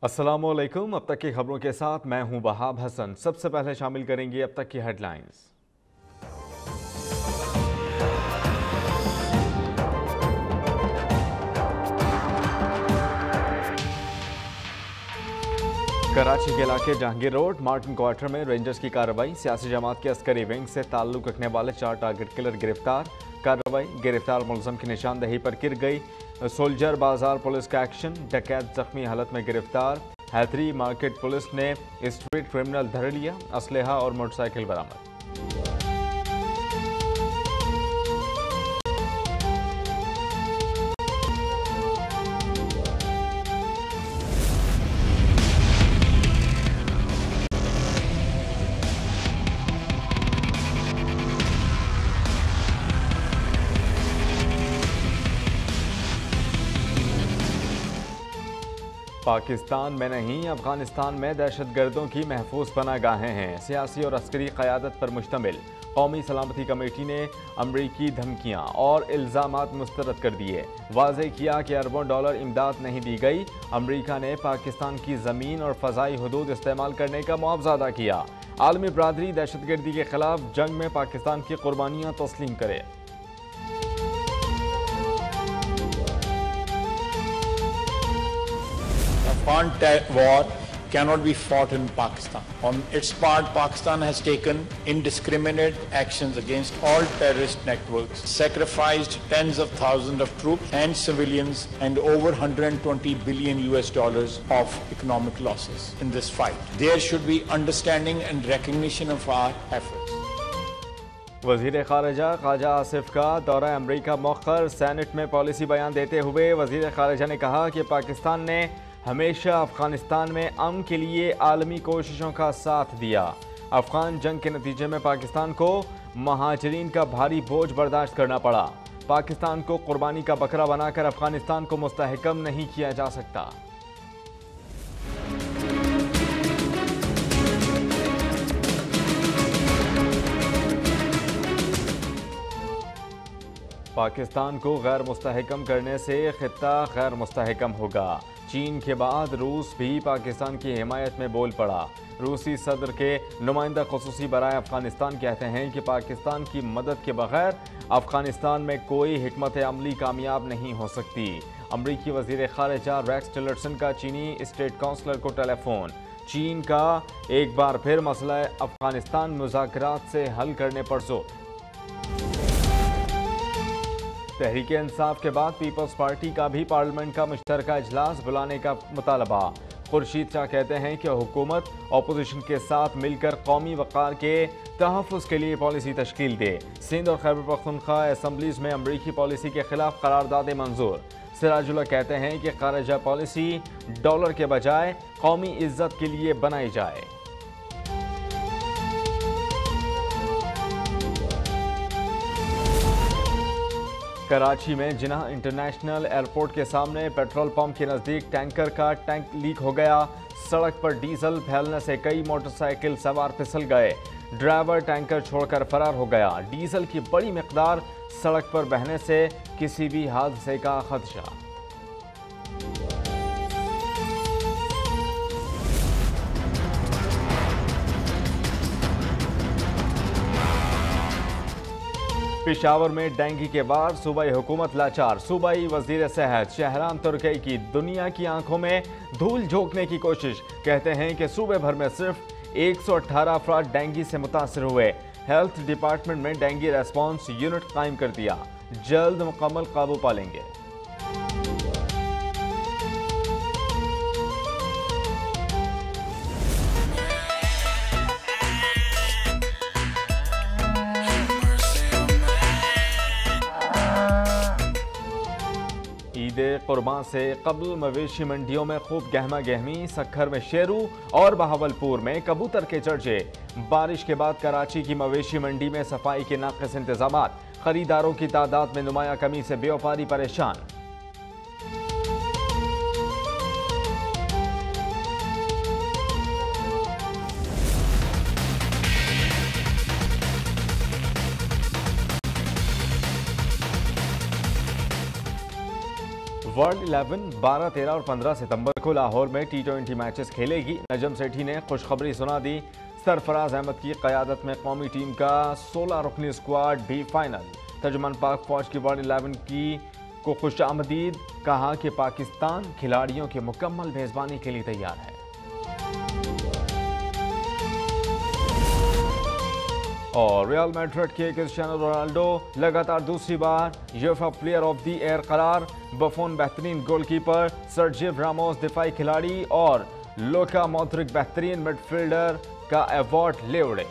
अस्सलामुअलैकुम। अब तक की खबरों के साथ मैं हूं वहाब हसन। सबसे पहले शामिल करेंगे अब तक की हेडलाइंस। कराची के इलाके जहांगीर रोड मार्टिन क्वार्टर में रेंजर्स की कार्रवाई। सियासी जमात के अस्करी विंग से ताल्लुक रखने वाले 4 टारगेट किलर गिरफ्तार। कार्रवाई गिरफ्तार मुलजम की निशानदही पर गिर गई। सोल्जर बाजार पुलिस का एक्शन। डकैत जख्मी हालत में गिरफ्तार। हैदरी मार्केट पुलिस ने स्ट्रीट क्रिमिनल धर लिया। असलहा और मोटरसाइकिल बरामद। पाकिस्तान में नहीं, अफगानिस्तान में दहशतगर्दों की महफूज पनाहगाहें हैं। सियासी और अस्करी क़यादत पर मुश्तमिल कौमी सलामती कमेटी ने अमरीकी धमकियां और इल्ज़ामात मुस्तरद कर दिए। वाज़ेह किया कि अरबों डॉलर इमदाद नहीं दी गई। अमरीका ने पाकिस्तान की ज़मीन और फ़ज़ाई हदूद इस्तेमाल करने का मुआवजा अदा किया। आलमी बरादरी दहशतगर्दी के खिलाफ जंग में पाकिस्तान की कुर्बानियाँ तस्लीम करे। Afghan war cannot be fought in Pakistan. On its part, Pakistan has taken indiscriminate actions against all terrorist networks, sacrificed tens of thousands of troops and civilians, and over 120 billion US dollars of economic losses in this fight. There should be understanding and recognition of our efforts. वज़ीर ख़ारिजा ख्वाजा आसिफ का दौरा अमरीका मौख़र। Senate में policy बयान देते हुए वज़ीर ख़ारिजा ने कहा कि पाकिस्तान ने हमेशा अफ़गानिस्तान में अमन के लिए आलमी कोशिशों का साथ दिया। अफ़गान जंग के नतीजे में पाकिस्तान को महाजरीन का भारी बोझ बर्दाश्त करना पड़ा। पाकिस्तान को कुर्बानी का बकरा बनाकर अफ़गानिस्तान को मुस्तहकम नहीं किया जा सकता। पाकिस्तान को गैर मुस्तहकम करने से खित्ता गैर मुस्तहकम होगा। चीन के बाद रूस भी पाकिस्तान की हिमायत में बोल पड़ा। रूसी सदर के नुमाइंदा खुसूसी बराए अफगानिस्तान कहते हैं कि पाकिस्तान की मदद के बगैर अफगानिस्तान में कोई हिकमत अमली कामयाब नहीं हो सकती। अमरीकी वज़ीर ख़ारिजा रेक्स टिलरसन का चीनी स्टेट काउंसलर को टेलीफोन। चीन का एक बार फिर मसला अफगानिस्तान मुज़ाकरात से हल करने पर जोर। तहरीक इंसाफ के बाद पीपल्स पार्टी का भी पार्लियामेंट का मुश्तरका इजलास बुलाने का मुतालबा। खुर्शीद शाह कहते हैं कि हुकूमत अपोजिशन के साथ मिलकर कौमी वक़ार के तहफ़्फ़ुज़ के लिए पॉलिसी तश्कील दे। सिंध और खैबर पख्तूनख्वा असम्बलीज में अमरीकी पॉलिसी के खिलाफ करारदादें मंजूर। सिराजुल्लाह कहते हैं कि खारिजा पॉलिसी डॉलर के बजाय कौमी इज्जत के लिए बनाई जाए। कराची में जिन्ना इंटरनेशनल एयरपोर्ट के सामने पेट्रोल पंप के नज़दीक टैंकर का टैंक लीक हो गया। सड़क पर डीजल फैलने से कई मोटरसाइकिल सवार फिसल गए। ड्राइवर टैंकर छोड़कर फरार हो गया। डीजल की बड़ी मिकदार सड़क पर बहने से किसी भी हादसे का खदशा। पेशावर में डेंगू के बाद सूबाई हुकूमत लाचार। सूबाई वजीर सेहत शहरान तुर्की की दुनिया की आंखों में धूल झोंकने की कोशिश। कहते हैं कि सूबे भर में सिर्फ 118 अफराद डेंगू से मुतासर हुए। हेल्थ डिपार्टमेंट में डेंगू रेस्पॉन्स यूनिट कायम कर दिया। जल्द मुकम्मल काबू पा लेंगे। कुर्बान से कबल मवेशी मंडियों में खूब गहमा गहमी। सखर में शेरू और बहावलपुर में कबूतर के चर्चे। बारिश के बाद कराची की मवेशी मंडी में सफाई के नाक़िस इंतजामात। खरीदारों की तादाद में नुमाया कमी से व्यापारी परेशान। वर्ल्ड 11 12, 13 और 15 सितंबर को लाहौर में T20 मैचेस खेलेगी। नजम सेठी ने खुशखबरी सुना दी। सरफराज अहमद की क़यादत में कौमी टीम का 16 रुकनी स्क्वाड भी फाइनल। तर्जुमान पाक फौज की वर्ल्ड 11 को खुशामदीद, कहा कि पाकिस्तान खिलाड़ियों की मुकम्मल मेज़बानी के लिए तैयार है। और रियल मैड्रिड के क्रिस्टियानो रोनाल्डो लगातार दूसरी बार UEFA player of the year करार। बफोन बेहतरीन गोलकीपर, सर्जियो रामोस दिफाई खिलाड़ी और लुका मॉड्रिक बेहतरीन मिडफील्डर का अवार्ड ले उड़े।